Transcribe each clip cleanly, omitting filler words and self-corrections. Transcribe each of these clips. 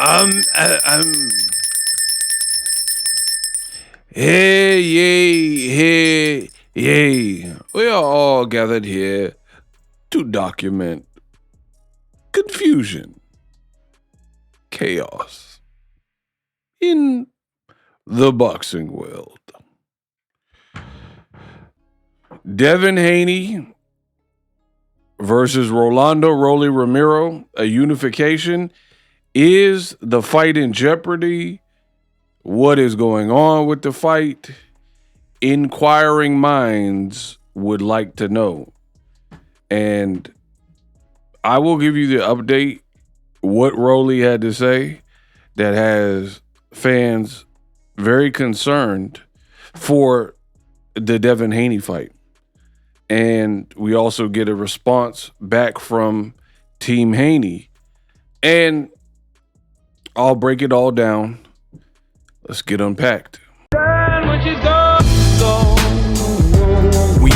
I'm. Hey, yay, hey, yay. We are all gathered here to document confusion, chaos in the boxing world. Devin Haney versus Rolly Romero, a unification. Is the fight in jeopardy? What is going on with the fight? Inquiring minds would like to know. And I will give you the update, what Rolly had to say that has fans very concerned for the Devin Haney fight. And we also get a response back from Team Haney. And I'll break it all down. Let's get unpacked. We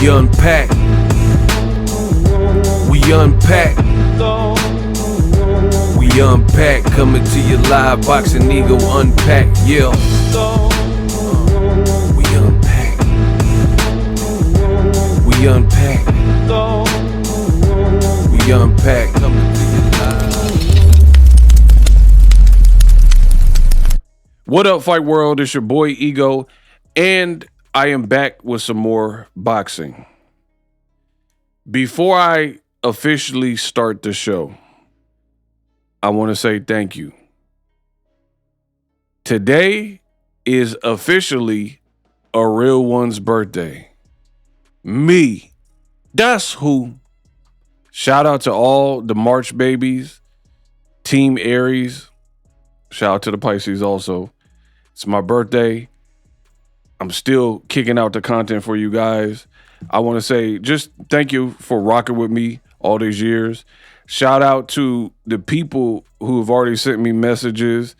unpack. We unpack. We unpack. Coming to you live, Boxingego unpack. Yeah. We unpack. We unpack. We unpack. Coming to you live. What up, Fight World? It's your boy Ego, and I am back with some more boxing. Before I officially start the show, I want to say thank you. Today is officially a real one's birthday. Me. That's who. Shout out to all the March babies, Team Aries. Shout out to the Pisces also. It's my birthday. I'm still kicking out the content for you guys. I want to say just thank you for rocking with me all these years. Shout out to the people who have already sent me messages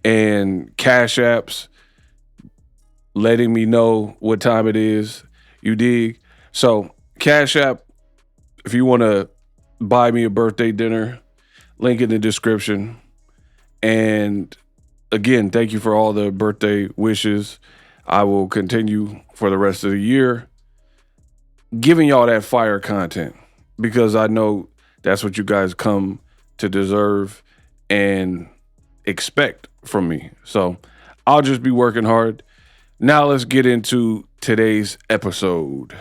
and cash apps letting me know what time it is. You dig? So cash app, if you want to buy me a birthday dinner, link in the description. And again, thank you for all the birthday wishes. I will continue for the rest of the year giving y'all that fire content because I know that's what you guys come to deserve and expect from me. So I'll just be working hard. Now let's get into today's episode.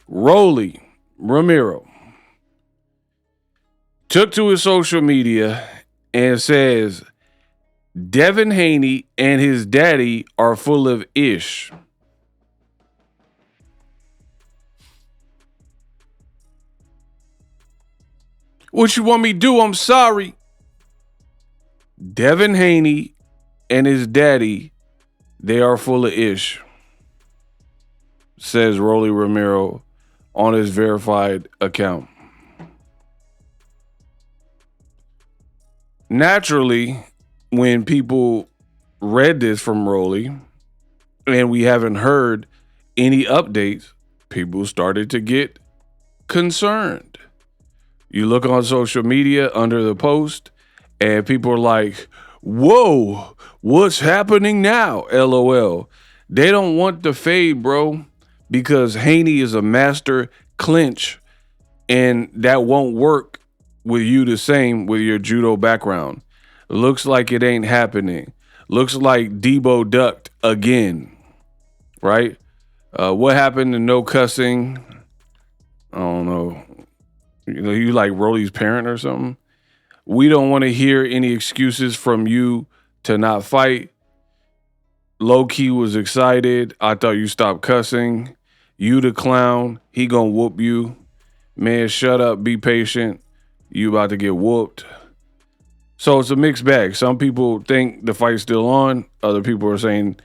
Rolly Romero took to his social media and says Devin Haney and his daddy are full of ish. What you want me to do? I'm sorry. Devin Haney and his daddy, they are full of ish, says Rolly Romero on his verified account. Naturally, when people read this from Rolly and we haven't heard any updates, people started to get concerned. You look on social media under the post and people are like, whoa, what's happening now? LOL. They don't want the fade, bro, because Haney is a master clinch and that won't work with you the same with your judo background. Looks like it ain't happening. Looks like Debo ducked again, right? What happened to no cussing? I don't know. You like Rolly's parent or something? We don't want to hear any excuses from you to not fight. Low-key was excited. I thought you stopped cussing. You the clown. He gonna whoop you. Man, shut up. Be patient. You about to get whooped. So it's a mixed bag. Some people think the fight's still on. Other people are saying,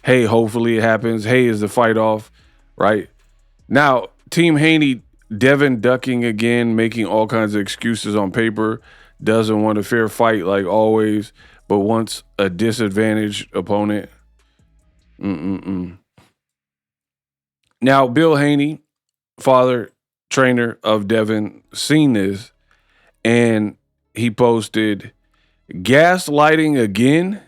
hey, hopefully it happens. Hey, is the fight off? Right? Now, Team Haney, Devin ducking again, making all kinds of excuses on paper. Doesn't want a fair fight like always, but wants a disadvantaged opponent. Now, Bill Haney, father, trainer of Devin, seen this, and he posted Gaslighting again.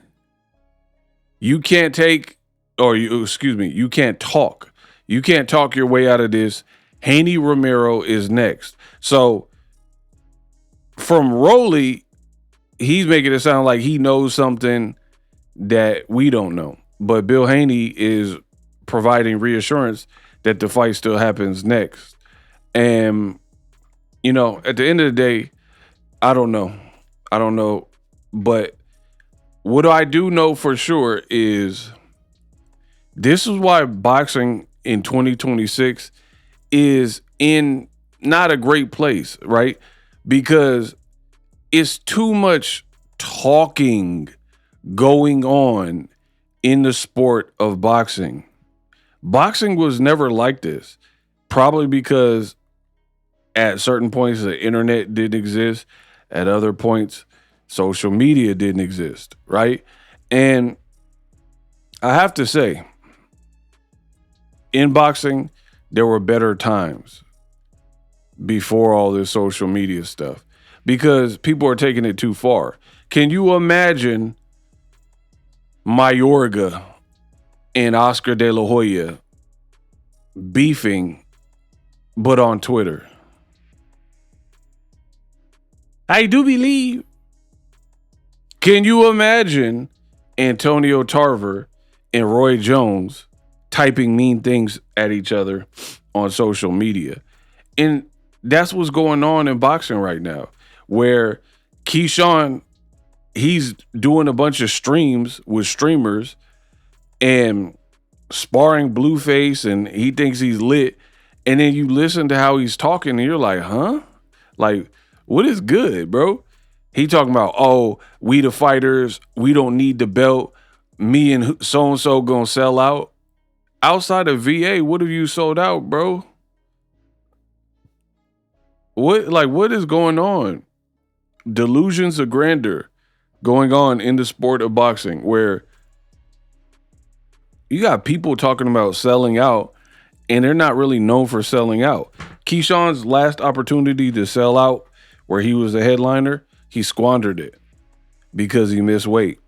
You can't you can't talk. You can't talk your way out of this. Haney Romero is next. So from Rolly, he's making it sound like he knows something that we don't know. But Bill Haney is providing reassurance that the fight still happens next. And, at the end of the day, I don't know. But what I do know for sure is this is why boxing in 2026 is in not a great place, right? Because it's too much talking going on in the sport of boxing. Boxing was never like this, probably because at certain points the internet didn't exist, at other points social media didn't exist, right? And I have to say, in boxing, there were better times before all this social media stuff because people are taking it too far. Can you imagine Mayorga and Oscar De La Hoya beefing, but on Twitter? I do believe. Can you imagine Antonio Tarver and Roy Jones typing mean things at each other on social media? And that's what's going on in boxing right now, where Keyshawn, he's doing a bunch of streams with streamers and sparring Blueface, and he thinks he's lit. And then you listen to how he's talking, and you're like, huh? Like, what is good, bro? He talking about, oh, we the fighters, we don't need the belt. Me and so-and-so gonna sell out. Outside of VA, what have you sold out, bro? What is going on? Delusions of grandeur going on in the sport of boxing, where you got people talking about selling out and they're not really known for selling out. Keyshawn's last opportunity to sell out, where he was a headliner, he squandered it because he missed weight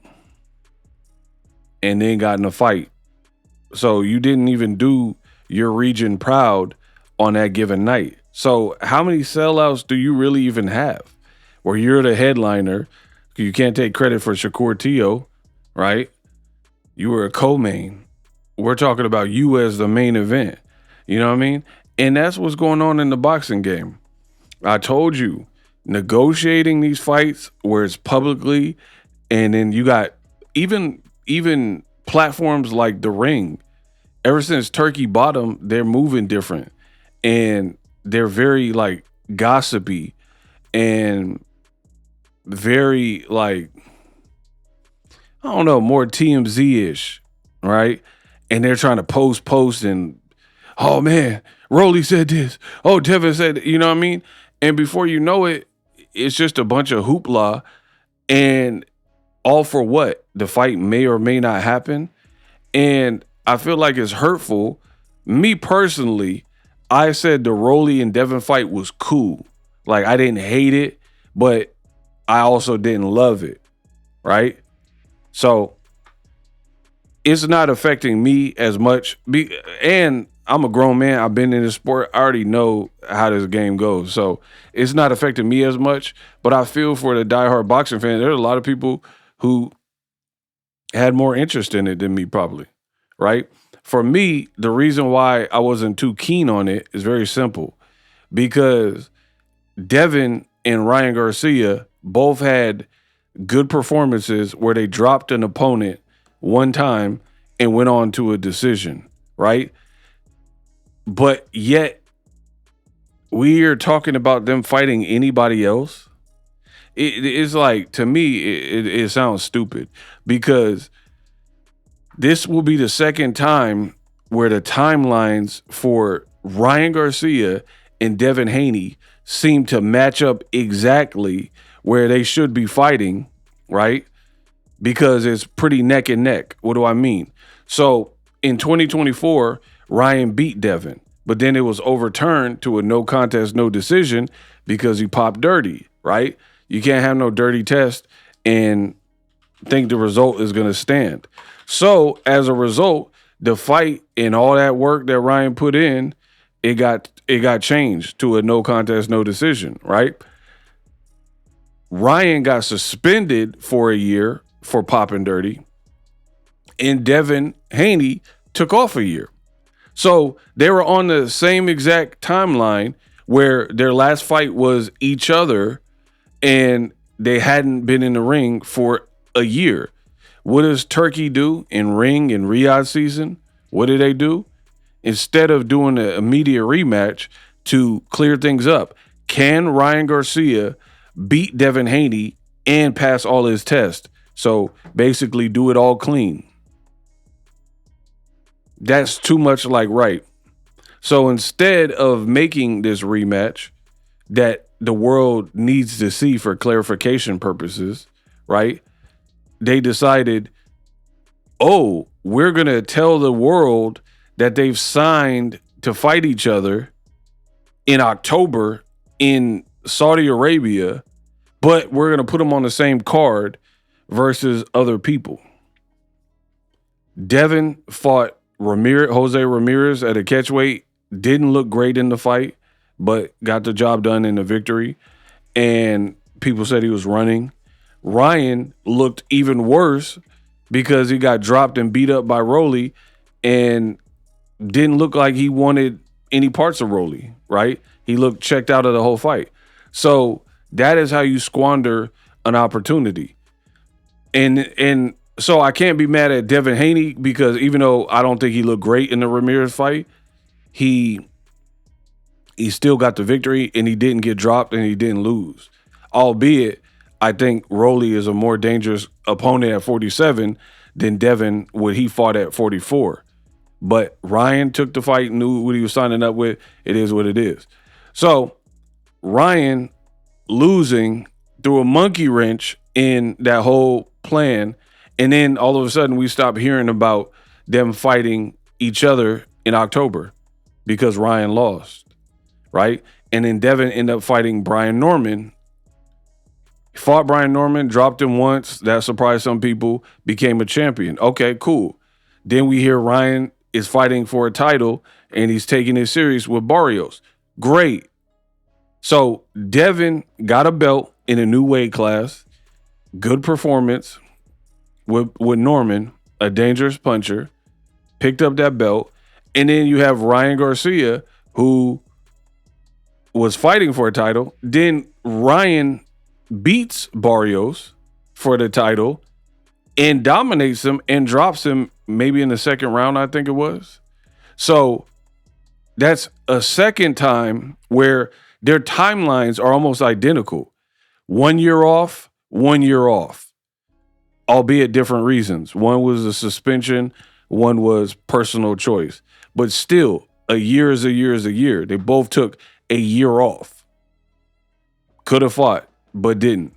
and then got in a fight. So you didn't even do your region proud on that given night. So how many sellouts do you really even have where you're the headliner? You can't take credit for Shakur Teo, right? You were a co-main. We're talking about you as the main event. You know what I mean? And that's what's going on in the boxing game. I told you, negotiating these fights where it's publicly, and then you got even platforms like The Ring. Ever since Turkey bought them, they're moving different. And they're very like gossipy and very like, I don't know, more TMZ-ish, right? And they're trying to post and, oh man, Rolly said this. Oh, Devin said, you know what I mean? And before you know it, it's just a bunch of hoopla, and all for what? The fight may or may not happen. And I feel like it's hurtful. Me personally, I said the Rolly and Devin fight was cool. Like, I didn't hate it, but I also didn't love it, right? So it's not affecting me as much. And I'm a grown man. I've been in this sport. I already know how this game goes. So it's not affecting me as much. But I feel for the diehard boxing fan, there's a lot of people who had more interest in it than me probably, right? For me, the reason why I wasn't too keen on it is very simple. Because Devin and Ryan Garcia both had good performances where they dropped an opponent one time and went on to a decision, right? But yet we are talking about them fighting anybody else. It's like, to me, it sounds stupid, because this will be the second time where the timelines for Ryan Garcia and Devin Haney seem to match up exactly where they should be fighting, right? Because it's pretty neck and neck. What do I mean? So in 2024, Ryan beat Devin, but then it was overturned to a no contest, no decision because he popped dirty, right? You can't have no dirty test and think the result is going to stand. So as a result, the fight and all that work that Ryan put in, it got changed to a no contest, no decision, right? Ryan got suspended for a year for popping dirty, and Devin Haney took off a year. So they were on the same exact timeline where their last fight was each other, and they hadn't been in the ring for a year. What does Turkey do in ring and Riyadh season? What do they do? Instead of doing an immediate rematch to clear things up, can Ryan Garcia beat Devin Haney and pass all his tests? So basically do it all clean. That's too much like right. So instead of making this rematch that the world needs to see for clarification purposes, right? They decided, oh, we're going to tell the world that they've signed to fight each other in October in Saudi Arabia, but we're going to put them on the same card versus other people. Devin fought Jose Ramirez at a catchweight. Didn't look great in the fight, but got the job done in the victory. And people said he was running. Ryan looked even worse because he got dropped and beat up by Rolly and didn't look like he wanted any parts of Rolly, right? He looked checked out of the whole fight. So that is how you squander an opportunity. And so I can't be mad at Devin Haney because even though I don't think he looked great in the Ramirez fight, he still got the victory and he didn't get dropped and he didn't lose. Albeit, I think Rolly is a more dangerous opponent at 47 than Devin when he fought at 44. But Ryan took the fight, knew what he was signing up with. It is what it is. So Ryan losing threw a monkey wrench in that whole plan. And then all of a sudden we stopped hearing about them fighting each other in October because Ryan lost, right? And then Devin ended up fighting Brian Norman. He fought Brian Norman, dropped him once. That surprised some people, became a champion. Okay, cool. Then we hear Ryan is fighting for a title and he's taking it serious with Barrios. Great. So Devin got a belt in a new weight class. Good performance with Norman, a dangerous puncher. Picked up that belt. And then you have Ryan Garcia, who was fighting for a title. Then Ryan beats Barrios for the title and dominates him and drops him maybe in the second round, I think it was. So that's a second time where their timelines are almost identical. 1 year off, 1 year off, albeit different reasons. One was a suspension, one was personal choice. But still, a year is a year is a year. They both took a year off. Could have fought, but didn't.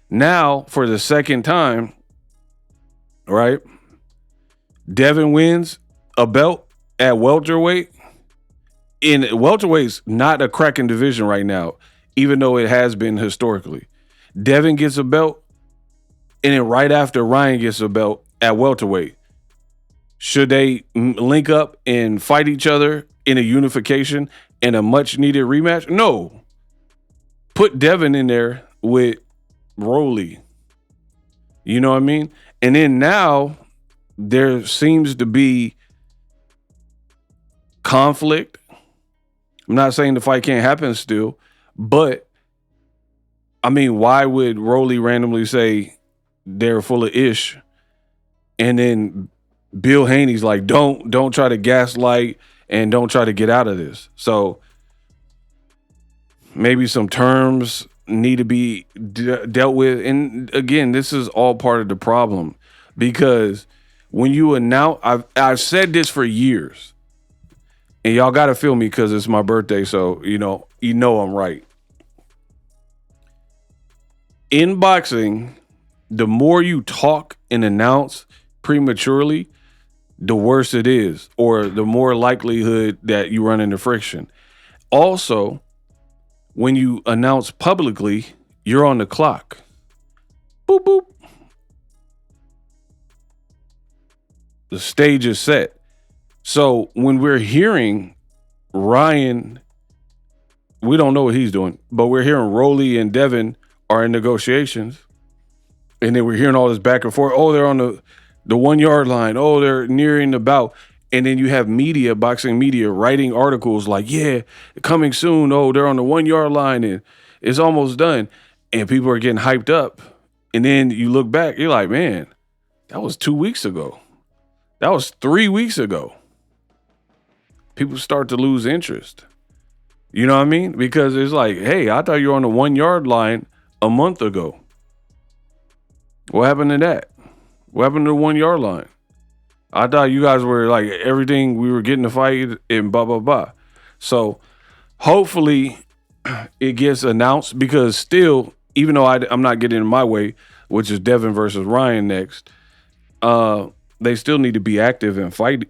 Now, for the second time, right? Devin wins a belt at welterweight. In welterweight's not a cracking division right now, even though it has been historically. Devin gets a belt, and then right after Ryan gets a belt at welterweight. Should they link up and fight each other in a unification and a much-needed rematch? No. Put Devin in there with Rolly. You know what I mean? And then now there seems to be conflict. I'm not saying the fight can't happen still, but I mean, why would Rolly randomly say they're full of ish? And then Bill Haney's like, don't try to gaslight and don't try to get out of this. So maybe some terms need to be dealt with. And again, this is all part of the problem because when you announce, I've said this for years, and y'all got to feel me because it's my birthday. So, you know I'm right. In boxing, the more you talk and announce prematurely, the worse it is, or the more likelihood that you run into friction. Also, when you announce publicly, you're on the clock. Boop, boop. The stage is set. So when we're hearing Ryan, we don't know what he's doing, but we're hearing Rolly and Devin are in negotiations. And then we're hearing all this back and forth. Oh, they're on the 1 yard line. Oh, they're nearing the bout. And then you have media, boxing media, writing articles like, yeah, coming soon. Oh, they're on the 1 yard line and it's almost done. And people are getting hyped up. And then you look back, you're like, man, that was 2 weeks ago. That was 3 weeks ago. People start to lose interest. You know what I mean? Because it's like, hey, I thought you were on the 1 yard line a month ago. What happened to that? What happened to the 1 yard line? I thought you guys were like everything, we were getting to fight and blah, blah, blah. So hopefully it gets announced, because still, even though I'm not getting in my way, which is Devin versus Ryan next, they still need to be active and fight,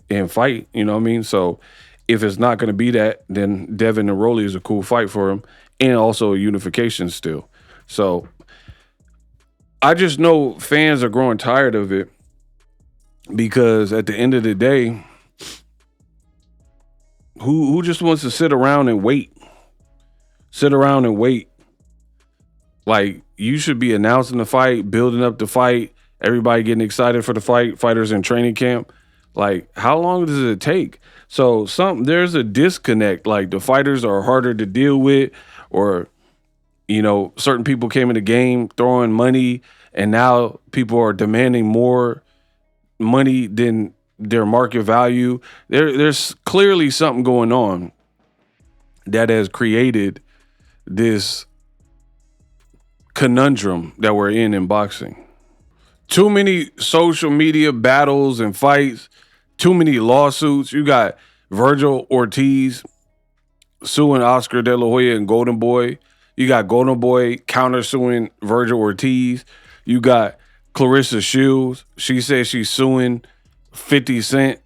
you know what I mean? So if it's not going to be that, then Devin and Rolly is a cool fight for him, and also a unification still. So I just know fans are growing tired of it, because at the end of the day, who just wants to sit around and wait? Sit around and wait. Like, you should be announcing the fight, building up the fight, everybody getting excited for the fight, fighters in training camp. Like, how long does it take? So there's a disconnect. Like, the fighters are harder to deal with, or, you know, certain people came in the game throwing money, and now people are demanding more money than their market value. There's clearly something going on that has created this conundrum that we're in boxing. Too many social media battles and fights, too many lawsuits. You got Virgil Ortiz suing Oscar De La Hoya and Golden Boy. You got Golden Boy countersuing Virgil Ortiz. You got Clarissa Shields. She says she's suing 50 Cent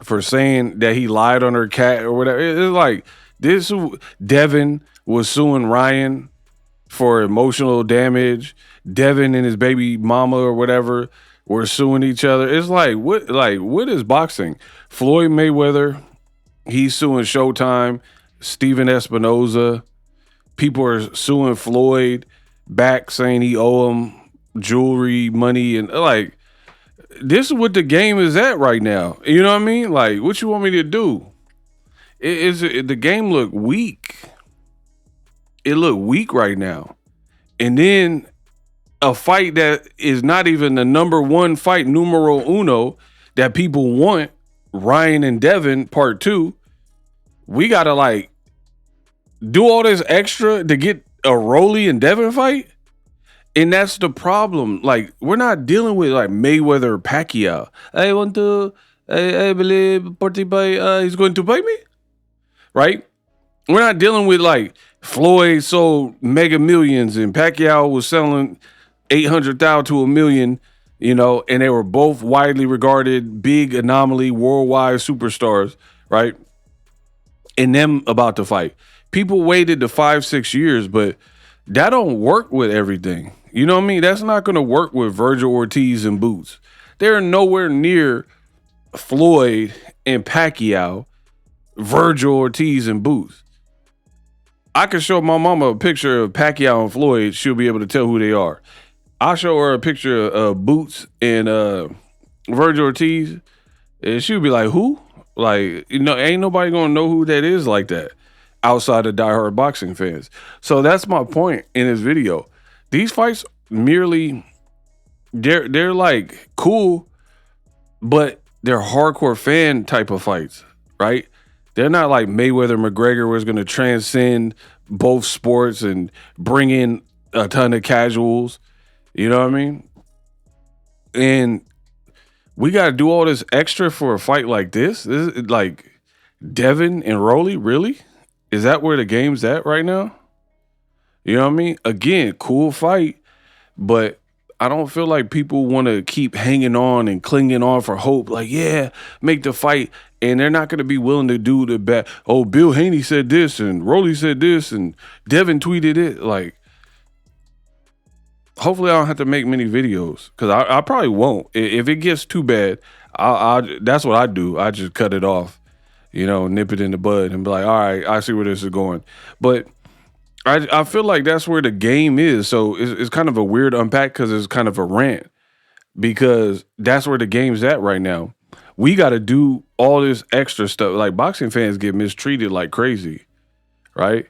for saying that he lied on her cat or whatever. It's like this. Devin was suing Ryan for emotional damage. Devin and his baby mama or whatever were suing each other. It's like, what is boxing? Floyd Mayweather, he's suing Showtime. Steven Espinoza. People are suing Floyd back, saying he owe him jewelry, money, and like, this is what the game is at right now. You know what I mean? Like, what you want me to do? The game look weak. It look weak right now. And then a fight that is not even the number one fight, numero uno, that people want, Ryan and Devin part 2. We gotta like do all this extra to get a Rolly and Devin fight. And that's the problem. Like, we're not dealing with like Mayweather, Pacquiao. I believe he's going to pay me. Right? We're not dealing with like Floyd sold mega millions and Pacquiao was selling 800,000 to $1 million, you know, and they were both widely regarded, big anomaly, worldwide superstars, right? And them about to fight. People waited to 5-6 years, but that don't work with everything. You know what I mean? That's not going to work with Virgil Ortiz and Boots. They're nowhere near Floyd and Pacquiao, Virgil Ortiz and Boots. I could show my mama a picture of Pacquiao and Floyd. She'll be able to tell who they are. I'll show her a picture of Boots and Virgil Ortiz, and she'll be like, who? Like, you know, ain't nobody going to know who that is like that outside of diehard boxing fans. So that's my point in this video. These fights merely, they're like cool, but they're hardcore fan type of fights, right? They're not like Mayweather McGregor, where it's going to transcend both sports and bring in a ton of casuals. You know what I mean? And we got to do all this extra for a fight like this? This is like Devin and Rolly, really? Is that where the game's at right now? You know what I mean? Again, cool fight, but I don't feel like people want to keep hanging on and clinging on for hope. Like, yeah, make the fight. And they're not going to be willing to do the bad. Oh, Bill Haney said this and Rolly said this and Devin tweeted it. Like, hopefully I don't have to make many videos because I probably won't. If it gets too bad, that's what I do. I just cut it off, nip it in the bud and be like, all right, I see where this is going. But I feel like that's where the game is. So it's kind of a weird unpack because it's kind of a rant because that's where the game's at right now. We got to do all this extra stuff. Like boxing fans get mistreated like crazy, right?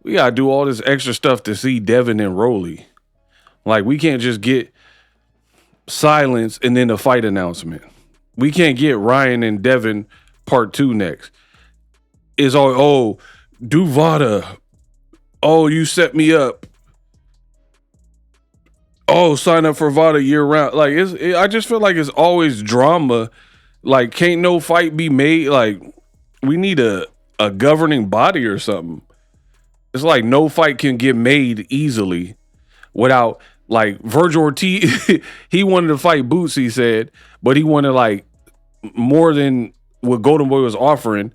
We got to do all this extra stuff to see Devin and Rolly. Like we can't just get silence and then a fight announcement. We can't get Ryan and Devin part 2 next. It's all, do VADA. Oh, you set me up. Oh, sign up for VADA year round. Like I just feel like it's always drama. Like, can't no fight be made? Like, we need a governing body or something. It's like no fight can get made easily without, like, Virgil Ortiz. He wanted to fight Boots, he said, but he wanted, like, more than what Golden Boy was offering.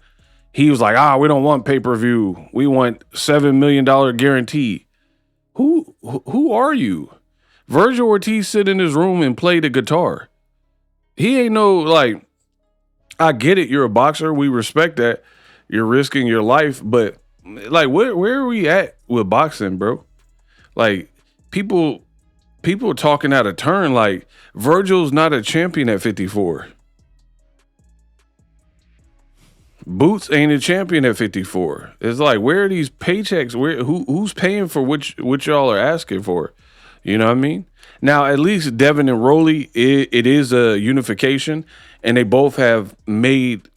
He was like, we don't want pay-per-view. We want $7 million guarantee. Who are you? Virgil Ortiz sit in his room and play the guitar. He ain't no, like, I get it. You're a boxer. We respect that. You're risking your life. But, like, where are we at with boxing, bro? Like, people talking out of turn. Like, Virgil's not a champion at 54. Boots ain't a champion at 54. It's like, where are these paychecks? Who's paying for what y'all are asking for? You know what I mean? Now, at least Devin and Rolly, it is a unification, and they both have made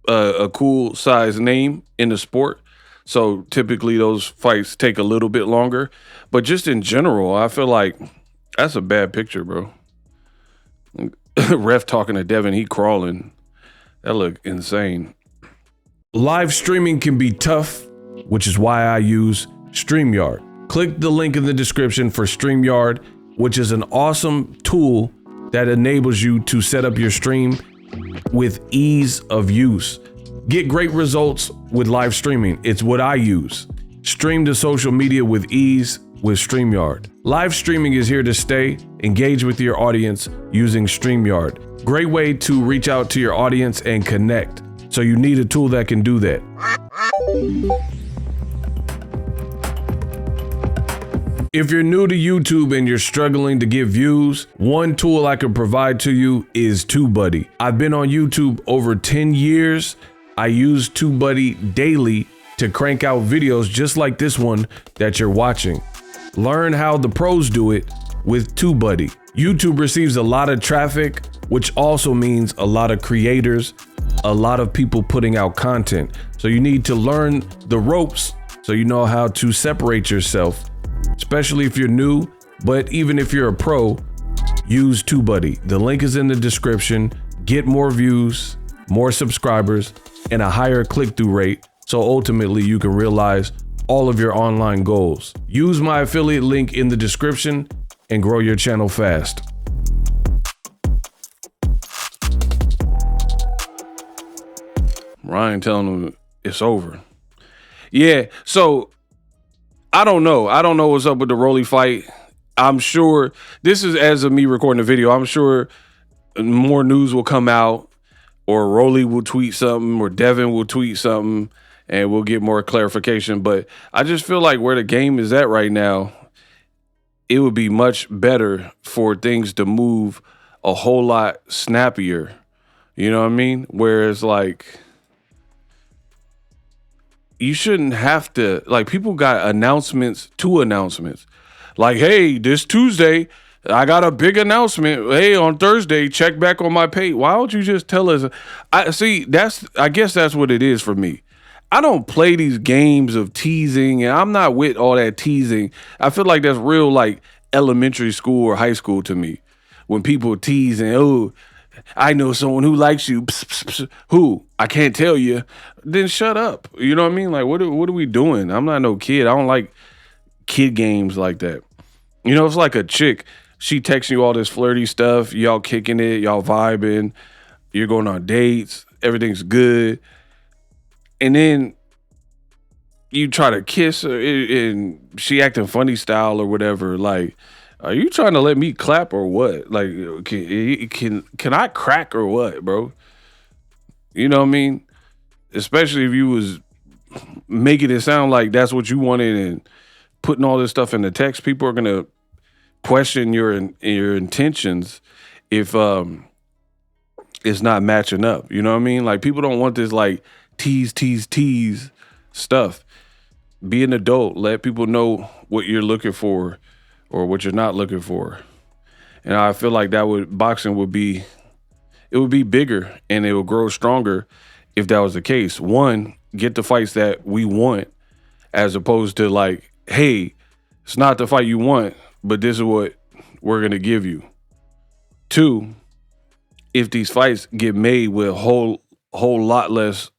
a cool size name in the sport. So typically those fights take a little bit longer. But just in general, I feel like that's a bad picture, bro. Ref talking to Devin, he crawling. That look insane. Live streaming can be tough, which is why I use STEAMYARD. Click the link in the description for STEAMYARD, which is an awesome tool that enables you to set up your stream with ease of use. Get great results with live streaming. It's what I use. Stream to social media with ease with STreamYard. Live streaming is here to stay. Engage with your audience using StreamYard. Great way to reach out to your audience and connect. So you need a tool that can do that. If you're new to YouTube and you're struggling to get views, one tool I can provide to you is TubeBuddy. I've been on YouTube over 10 years. I use TubeBuddy daily to crank out videos just like this one that you're watching. Learn how the pros do it with TubeBuddy. YouTube receives a lot of traffic, which also means a lot of creators, a lot of people putting out content. So you need to learn the ropes so you know how to separate yourself, especially if you're new, but even if you're a pro, use TubeBuddy. The link is in the description. Get more views, more subscribers, and a higher click-through rate, so ultimately you can realize all of your online goals. Use my affiliate link in the description and grow your channel fast. Ryan telling him it's over. Yeah, so I don't know. I don't know what's up with the Rolly fight. I'm sure this is as of me recording the video. I'm sure more news will come out, or Rolly will tweet something, or Devin will tweet something, and we'll get more clarification. But I just feel like where the game is at right now, it would be much better for things to move a whole lot snappier. You know what I mean? Whereas, like, you shouldn't have to, like, people got announcements to announcements. Like, hey, this Tuesday, I got a big announcement. Hey, on Thursday, check back on my page. Why don't you just tell us? I guess that's what it is for me. I don't play these games of teasing, and I'm not with all that teasing. I feel like that's real, like, elementary school or high school to me. When people tease and, oh, I know someone who likes you. Psst, psst, psst. Who? I can't tell you. Then shut up. You know what I mean? Like, what are we doing? I'm not no kid. I don't like kid games like that. You know, it's like a chick. She texts you all this flirty stuff. Y'all kicking it. Y'all vibing. You're going on dates. Everything's good. And then you try to kiss her and she acting funny style or whatever. Like, Are you trying to let me clap or what? Like, can I crack or what, bro? You know what I mean? Especially if you was making it sound like that's what you wanted and putting all this stuff in the text, people are gonna question your intentions if it's not matching up. You know what I mean? Like people don't want this like tease stuff. Be an adult. Let people know what you're looking for or what you're not looking for. And I feel like boxing would be bigger and it would grow stronger if that was the case. One, get the fights that we want as opposed to like, hey, it's not the fight you want, but this is what we're gonna give you. Two, if these fights get made with a whole lot less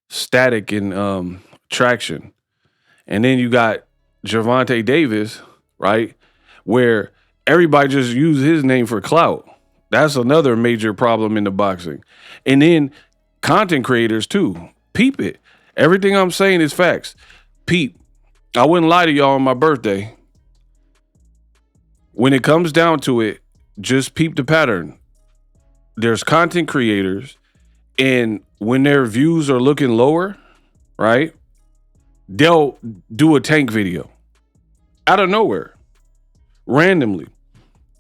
static and traction. And then you got Gervonta Davis, right? Where everybody just use his name for clout. That's another major problem in the boxing. And then content creators too. Peep it. Everything I'm saying is facts. Peep. I wouldn't lie to y'all on my birthday. When it comes down to it, just peep the pattern. There's content creators, and when their views are looking lower, right? They'll do a tank video out of nowhere, randomly.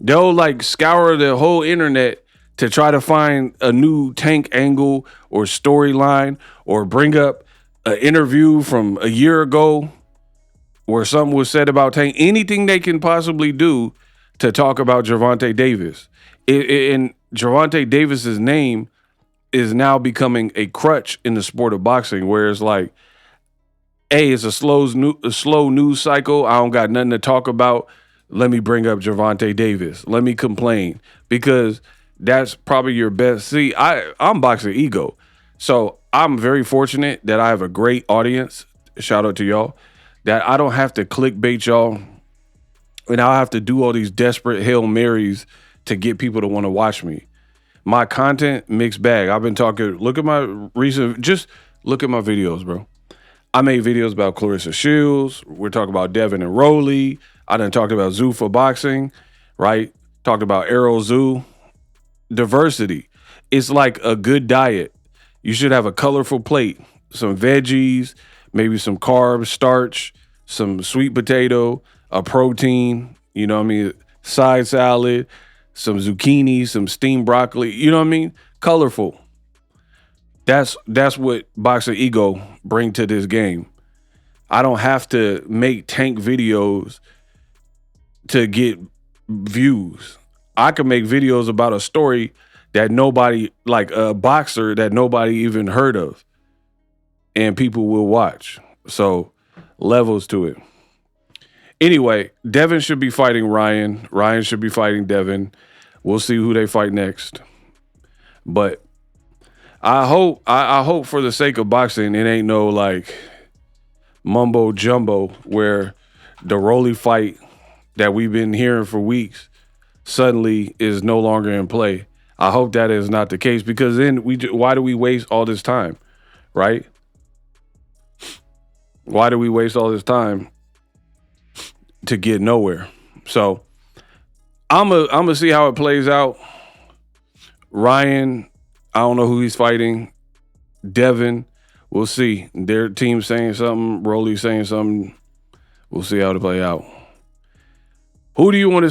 They'll like scour the whole internet to try to find a new tank angle or storyline or bring up an interview from a year ago where something was said about tank. Anything they can possibly do to talk about Gervonta Davis. And Gervonta Davis's name is now becoming a crutch in the sport of boxing, where it's like, hey, it's a slow news cycle. I don't got nothing to talk about. Let me bring up Gervonta Davis. Let me complain, because that's probably your best. See, I'm Boxingego. So I'm very fortunate that I have a great audience. Shout out to y'all. That I don't have to clickbait y'all. And I'll have to do all these desperate Hail Marys to get people to want to watch me. My content, mixed bag. I've been talking, look at my videos, bro. I made videos about Clarissa Shields. We're talking about Devin and Rolly. I done talked about Zuffa Boxing, right? Talked about Arrow Zoo. Diversity. It's like a good diet. You should have a colorful plate. Some veggies, maybe some carbs, starch, some sweet potato, a protein, you know what I mean? Side salad, some zucchini, some steamed broccoli, you know what I mean? Colorful. That's what Boxingego bring to this game. I don't have to make tank videos to get views. I can make videos about a story that nobody, like a boxer that nobody even heard of, and people will watch. So levels to it. Anyway, Devin should be fighting Ryan. Ryan should be fighting Devin. We'll see who they fight next. But I hope for the sake of boxing, it ain't no like mumbo jumbo where the Rolly fight that we've been hearing for weeks suddenly is no longer in play. I hope that is not the case, because then why do we waste all this time, right? Why do we waste all this time to get nowhere? So I'm a see how it plays out. Ryan, I don't know who he's fighting. Devin, we'll see. Their team saying something. Rolly saying something. We'll see how it play out. Who do you want to